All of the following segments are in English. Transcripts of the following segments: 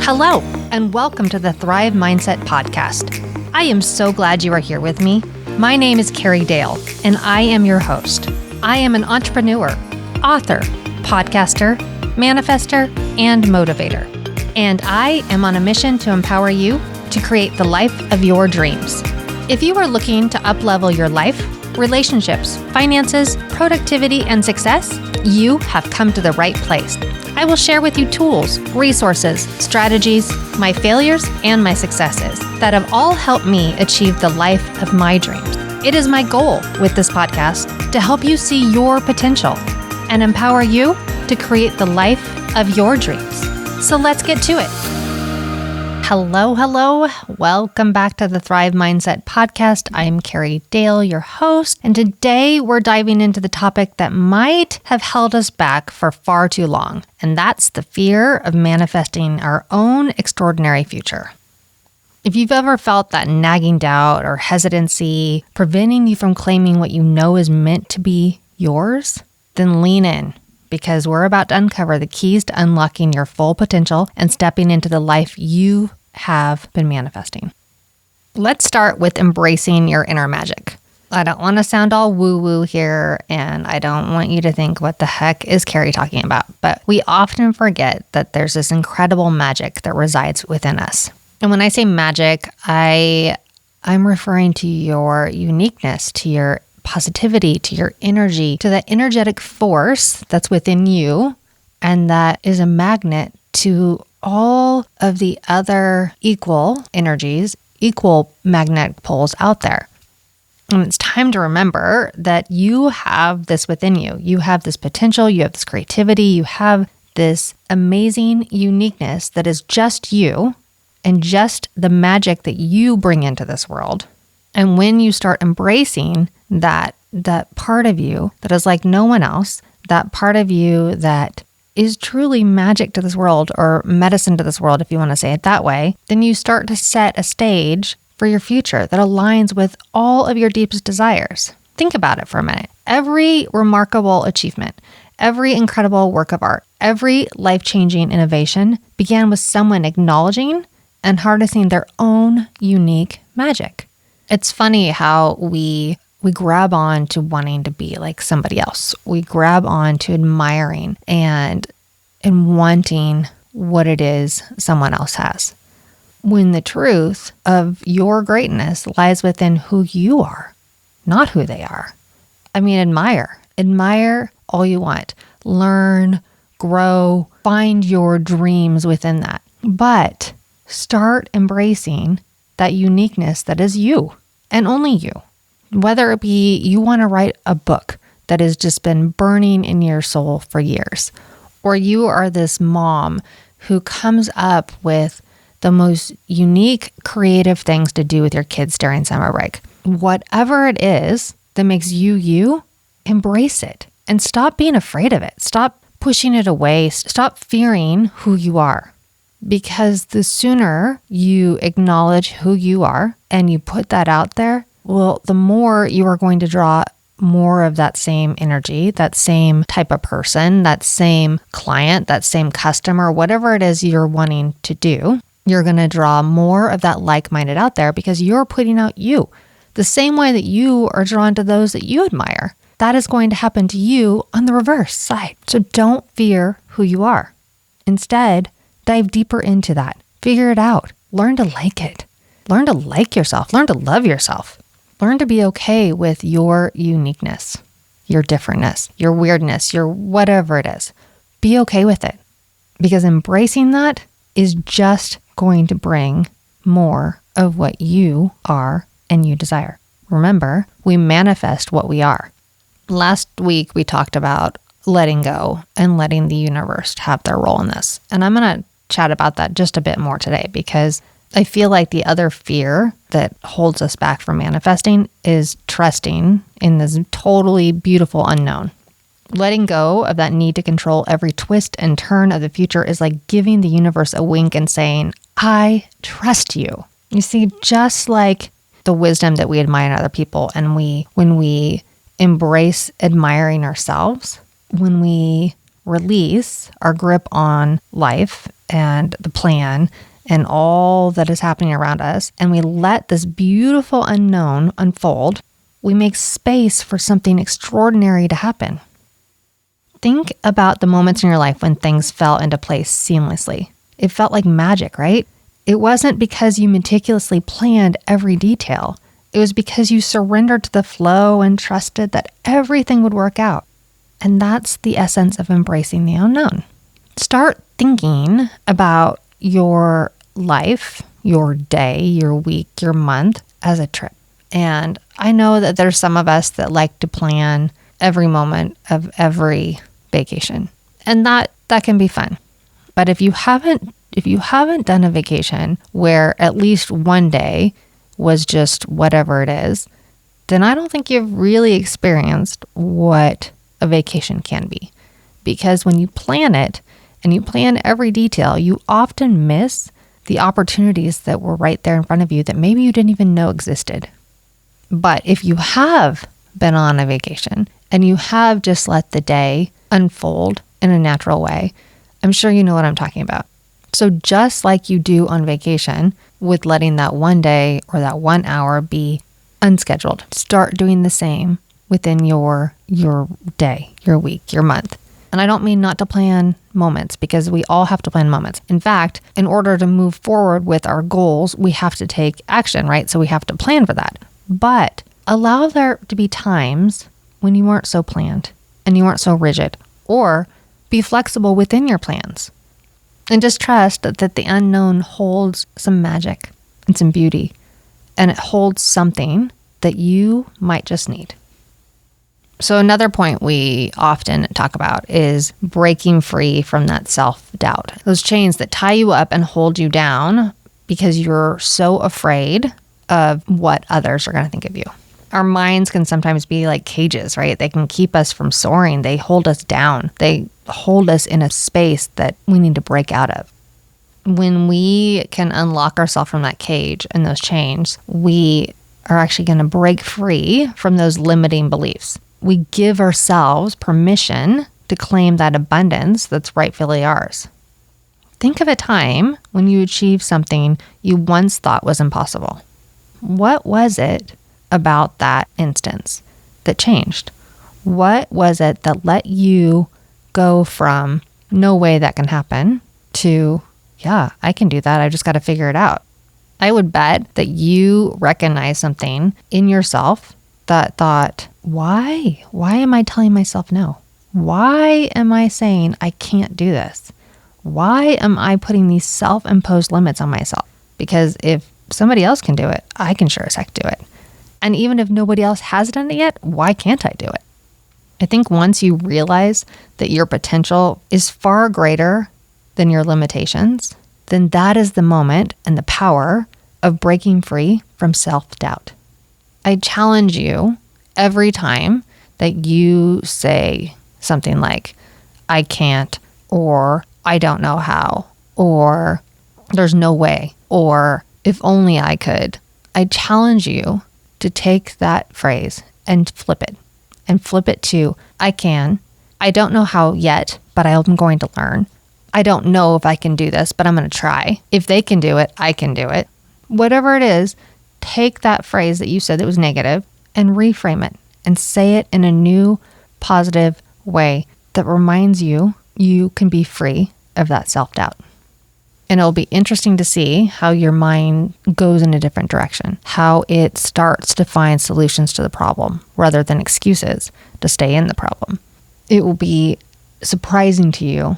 Hello, and welcome to the Thrive Mindset Podcast. I am so glad you are here with me. My name is Carrie Dale, and I am your host. I am an entrepreneur, author, podcaster, manifester, and motivator. And I am on a mission to empower you to create the life of your dreams. If you are looking to up-level your life, relationships, finances, productivity, and success, you have come to the right place. I will share with you tools, resources, strategies, my failures, and my successes that have all helped me achieve the life of my dreams. It is my goal with this podcast to help you see your potential and empower you to create the life of your dreams. So let's get to it. Hello. Welcome back to the Thrive Mindset Podcast. I'm Carrie Dale, your host, and today we're diving into the topic that might have held us back for far too long, and that's the fear of manifesting our own extraordinary future. If you've ever felt that nagging doubt or hesitancy preventing you from claiming what you know is meant to be yours, then lean in, because we're about to uncover the keys to unlocking your full potential and stepping into the life you have been manifesting. Let's start with embracing your inner magic. I don't want to sound all woo-woo here, and I don't want you to think, what the heck is Carrie talking about? But we often forget that there's this incredible magic that resides within us. And when I say magic, I'm referring to your uniqueness, to your positivity, to your energy, to that energetic force that's within you and that is a magnet to all of the other equal energies, equal magnetic poles out there. And it's time to remember that you have this within you. You have this potential, you have this creativity, you have this amazing uniqueness that is just you and just the magic that you bring into this world. And when you start embracing that part of you that is like no one else, that part of you that is truly magic to this world, or medicine to this world, if you want to say it that way, then you start to set a stage for your future that aligns with all of your deepest desires. Think about it for a minute. Every remarkable achievement, every incredible work of art, every life-changing innovation began with someone acknowledging and harnessing their own unique magic. It's funny how we grab on to wanting to be like somebody else. We grab on to admiring and wanting what it is someone else has, when the truth of your greatness lies within who you are, not who they are. I mean, admire all you want. Learn, grow, find your dreams within that. But start embracing that uniqueness that is you and only you. Whether it be you want to write a book that has just been burning in your soul for years, or you are this mom who comes up with the most unique, creative things to do with your kids during summer break. Whatever it is that makes you, embrace it and stop being afraid of it. Stop pushing it away. Stop fearing who you are. Because the sooner you acknowledge who you are and you put that out there, well, the more you are going to draw more of that same energy, that same type of person, that same client, that same customer, whatever it is you're wanting to do, you're going to draw more of that like-minded out there because you're putting out you. The same way that you are drawn to those that you admire, that is going to happen to you on the reverse side. So don't fear who you are. Instead, dive deeper into that. Figure it out. Learn to like it. Learn to like yourself. Learn to love yourself. Learn to be okay with your uniqueness, your differentness, your weirdness, your whatever it is. Be okay with it, because embracing that is just going to bring more of what you are and you desire. Remember, we manifest what we are. Last week, we talked about letting go and letting the universe have their role in this. And I'm going to chat about that just a bit more today, because I feel like the other fear that holds us back from manifesting is trusting in this totally beautiful unknown. Letting go of that need to control every twist and turn of the future is like giving the universe a wink and saying, I trust you. You see, just like the wisdom that we admire in other people, and when we embrace admiring ourselves, when we release our grip on life and the plan and all that is happening around us, and we let this beautiful unknown unfold, we make space for something extraordinary to happen. Think about the moments in your life when things fell into place seamlessly. It felt like magic, right? It wasn't because you meticulously planned every detail. It was because you surrendered to the flow and trusted that everything would work out. And that's the essence of embracing the unknown. Start thinking about your life, your day, your week, your month as a trip. And I know that there's some of us that like to plan every moment of every vacation. And that can be fun. But if you haven't done a vacation where at least one day was just whatever it is, then I don't think you've really experienced what a vacation can be. Because when you plan it and you plan every detail, you often miss the opportunities that were right there in front of you that maybe you didn't even know existed. But if you have been on a vacation and you have just let the day unfold in a natural way, I'm sure you know what I'm talking about. So just like you do on vacation with letting that one day or that 1 hour be unscheduled, start doing the same within your day, your week, your month. And I don't mean not to plan moments, because we all have to plan moments. In fact, in order to move forward with our goals, we have to take action, right? So we have to plan for that. But allow there to be times when you weren't so planned and you weren't so rigid, or be flexible within your plans. And just trust that the unknown holds some magic and some beauty, and it holds something that you might just need. So another point we often talk about is breaking free from that self-doubt. Those chains that tie you up and hold you down because you're so afraid of what others are going to think of you. Our minds can sometimes be like cages, right? They can keep us from soaring. They hold us down. They hold us in a space that we need to break out of. When we can unlock ourselves from that cage and those chains, we are actually going to break free from those limiting beliefs. We give ourselves permission to claim that abundance that's rightfully ours. Think of a time when you achieved something you once thought was impossible. What was it about that instance that changed? What was it that let you go from no way that can happen to, yeah, I can do that. I just got to figure it out. I would bet that you recognize something in yourself that thought, why? Why am I telling myself no? Why am I saying I can't do this? Why am I putting these self-imposed limits on myself? Because if somebody else can do it, I can sure as heck do it. And even if nobody else has done it yet, why can't I do it? I think once you realize that your potential is far greater than your limitations, then that is the moment and the power of breaking free from self-doubt. I challenge you every time that you say something like, I can't, or I don't know how, or there's no way, or if only I could. I challenge you to take that phrase and flip it to, I can. I don't know how yet, but I'm going to learn. I don't know if I can do this, but I'm going to try. If they can do it, I can do it. Whatever it is, take that phrase that you said that was negative and reframe it and say it in a new, positive way that reminds you you can be free of that self-doubt. And it'll be interesting to see how your mind goes in a different direction, how it starts to find solutions to the problem rather than excuses to stay in the problem. It will be surprising to you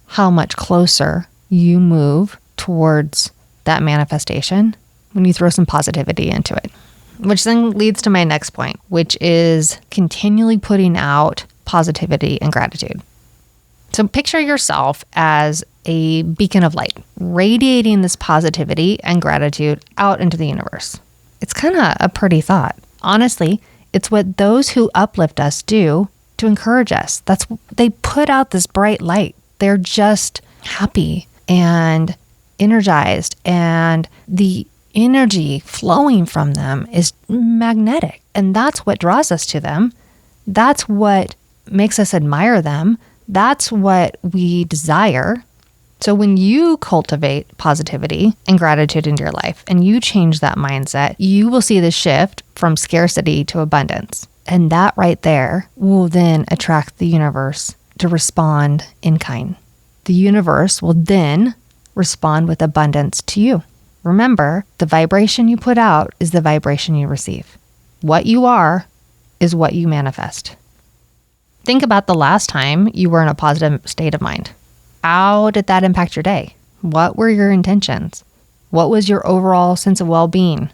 how much closer you move towards that manifestation when you throw some positivity into it. Which then leads to my next point, which is continually putting out positivity and gratitude. So picture yourself as a beacon of light, radiating this positivity and gratitude out into the universe. It's kind of a pretty thought. Honestly, it's what those who uplift us do to encourage us. They put out this bright light. They're just happy and energized, and the energy flowing from them is magnetic. And that's what draws us to them. That's what makes us admire them. That's what we desire. So when you cultivate positivity and gratitude into your life and you change that mindset, you will see the shift from scarcity to abundance. And that right there will then attract the universe to respond in kind. The universe will then respond with abundance to you. Remember, the vibration you put out is the vibration you receive. What you are is what you manifest. Think about the last time you were in a positive state of mind. How did that impact your day? What were your intentions? What was your overall sense of well-being?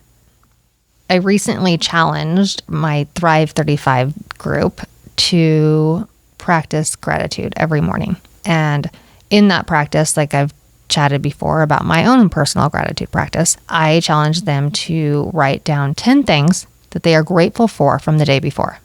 I recently challenged my Thrive 35 group to practice gratitude every morning. And in that practice, like I've chatted before about my own personal gratitude practice, I challenged them to write down 10 things that they are grateful for from the day before.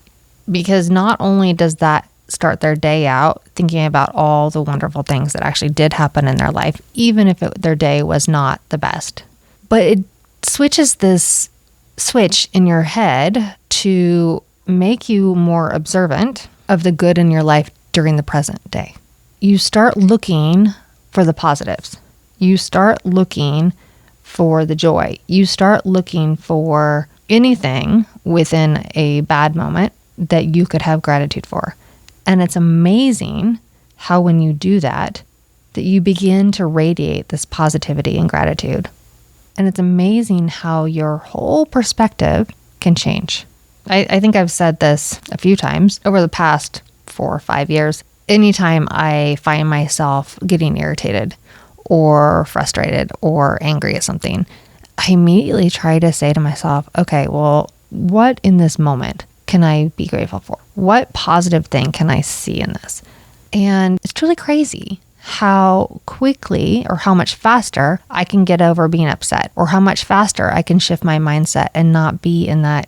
Because not only does that start their day out thinking about all the wonderful things that actually did happen in their life, even if their day was not the best, but it switches this switch in your head to make you more observant of the good in your life during the present day. You start looking for the positives. You start looking for the joy. You start looking for anything within a bad moment that you could have gratitude for. And it's amazing how when you do that you begin to radiate this positivity and gratitude. And it's amazing how your whole perspective can change. I think I've said this a few times over the past 4 or 5 years. Anytime I find myself getting irritated or frustrated or angry at something, I immediately try to say to myself, okay, well, what in this moment can I be grateful for? What positive thing can I see in this? And it's truly crazy how quickly or how much faster I can get over being upset, or how much faster I can shift my mindset and not be in that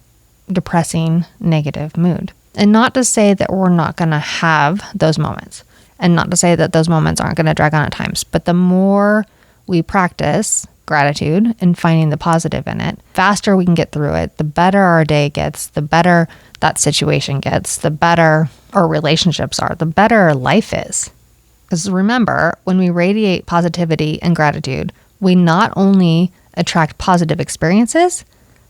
depressing, negative mood. And not to say that we're not going to have those moments, and not to say that those moments aren't going to drag on at times, but the more we practice gratitude and finding the positive in it, faster we can get through it, the better our day gets, the better that situation gets, the better our relationships are, the better life is. Because remember, when we radiate positivity and gratitude, we not only attract positive experiences,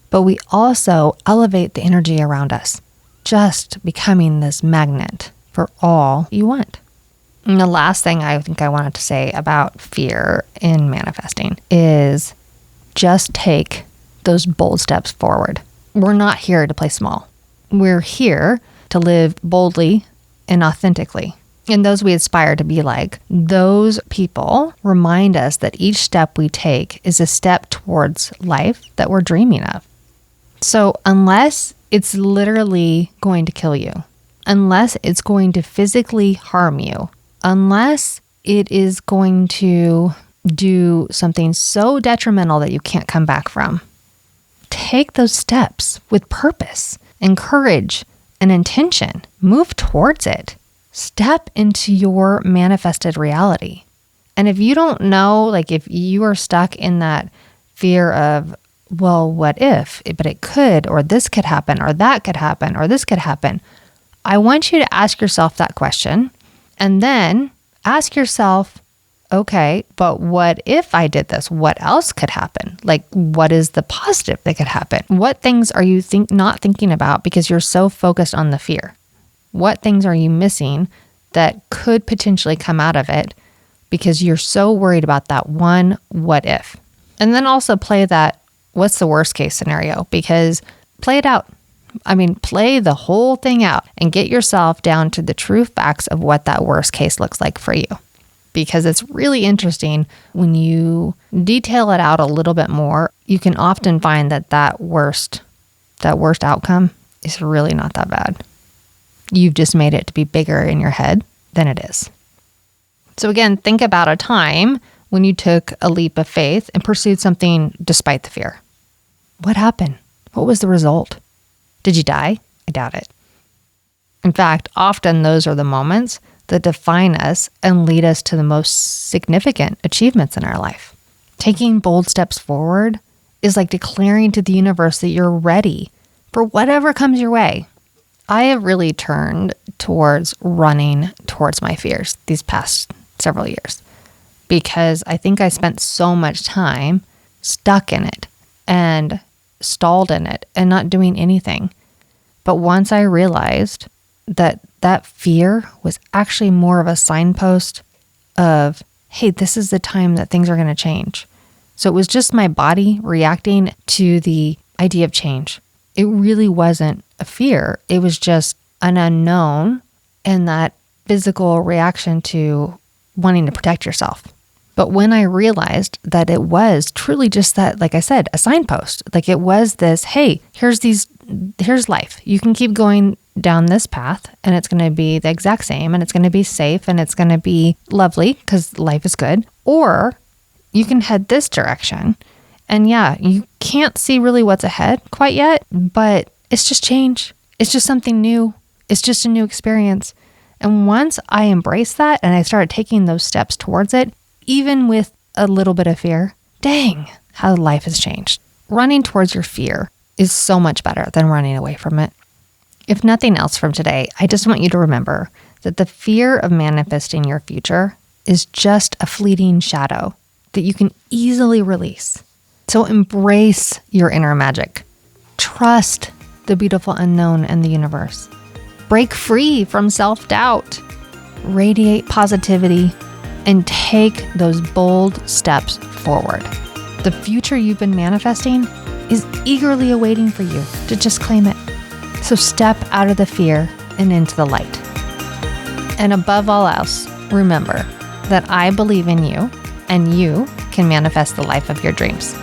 but we also elevate the energy around us, just becoming this magnet for all you want. And the last thing I think I wanted to say about fear in manifesting is just take those bold steps forward. We're not here to play small. We're here to live boldly and authentically. And those we aspire to be like, those people remind us that each step we take is a step towards life that we're dreaming of. So unless it's literally going to kill you, unless it's going to physically harm you, unless it is going to do something so detrimental that you can't come back from, take those steps with purpose and courage and intention. Move towards it. Step into your manifested reality. And if you don't know, like if you are stuck in that fear of, well, what if, but it could, or this could happen, or that could happen, or this could happen, I want you to ask yourself that question, and then ask yourself, okay, but what if I did this? What else could happen? Like, what is the positive that could happen? What things are you not thinking about because you're so focused on the fear? What things are you missing that could potentially come out of it because you're so worried about that one what if? And then also play that, what's the worst case scenario? Because play it out. Play the whole thing out and get yourself down to the true facts of what that worst case looks like for you. Because it's really interesting when you detail it out a little bit more, you can often find that worst outcome is really not that bad. You've just made it to be bigger in your head than it is. So again, think about a time when you took a leap of faith and pursued something despite the fear. What happened? What was the result? Did you die? I doubt it. In fact, often those are the moments that define us and lead us to the most significant achievements in our life. Taking bold steps forward is like declaring to the universe that you're ready for whatever comes your way. I have really turned towards running towards my fears these past several years because I think I spent so much time stuck in it and stalled in it and not doing anything. But once I realized that that fear was actually more of a signpost of, hey, this is the time that things are going to change. So it was just my body reacting to the idea of change. It really wasn't a fear. It was just an unknown and that physical reaction to wanting to protect yourself. But when I realized that it was truly just that, like I said, a signpost, like it was this, hey, here's life. You can keep going down this path and it's going to be the exact same and it's going to be safe and it's going to be lovely because life is good. Or you can head this direction. And yeah, you can't see really what's ahead quite yet, but it's just change. It's just something new. It's just a new experience. And once I embraced that and I started taking those steps towards it, even with a little bit of fear, dang, how life has changed. Running towards your fear is so much better than running away from it. If nothing else from today, I just want you to remember that the fear of manifesting your future is just a fleeting shadow that you can easily release. So embrace your inner magic. Trust the beautiful unknown and the universe. Break free from self-doubt. Radiate positivity and take those bold steps forward. The future you've been manifesting is eagerly awaiting for you to just claim it. So step out of the fear and into the light. And above all else, remember that I believe in you and you can manifest the life of your dreams.